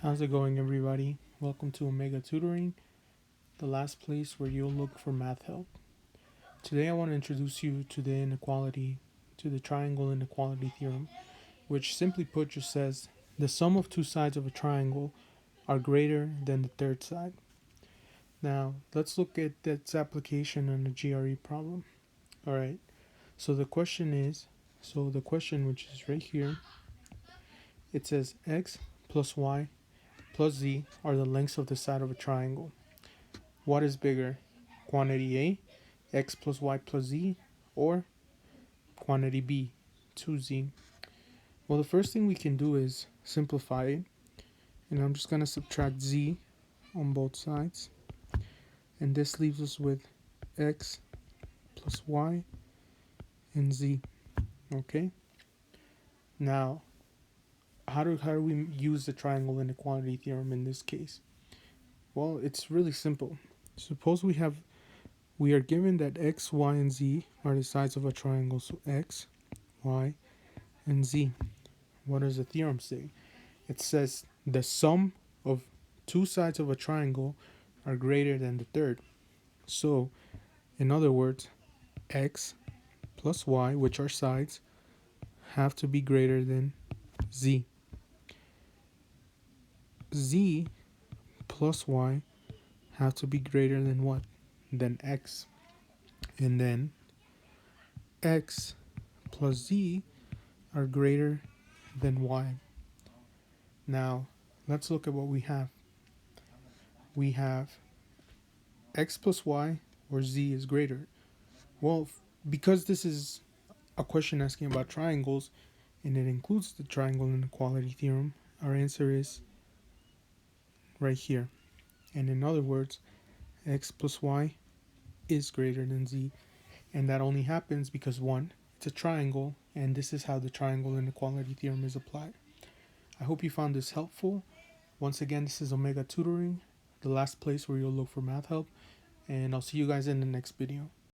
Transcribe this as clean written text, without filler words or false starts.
How's it going, everybody? Welcome to Omega Tutoring, the last place where you'll look for math help. Today I want to introduce you to the triangle inequality theorem, which simply put just says the sum of two sides of a triangle are greater than the third side. Now, let's look at its application on a GRE problem. Alright, the question which is right here, it says x plus y plus z are the lengths of the side of a triangle. What is bigger, quantity A, x plus y plus z, or quantity B, 2z? Well, the first thing we can do is simplify it, and I'm just going to subtract z on both sides, and this leaves us with x plus y and z. Okay, now how do we use the triangle inequality theorem in this case? Well, it's really simple. Suppose we are given that x, y, and z are the sides of a triangle. So x, y, and z. What does the theorem say? It says the sum of two sides of a triangle are greater than the third. So, in other words, x plus y, which are sides, have to be greater than z. Z plus y have to be greater than what? Than x. And then x plus z are greater than y. Now, let's look at what we have. We have x plus y or z is greater. Well, because this is a question asking about triangles and it includes the triangle inequality theorem, our answer is right here. And in other words, x plus y is greater than z. And that only happens because one, it's a triangle, and this is how the triangle inequality theorem is applied. I hope you found this helpful. Once again, this is Omega Tutoring, the last place where you'll look for math help, and I'll see you guys in the next video.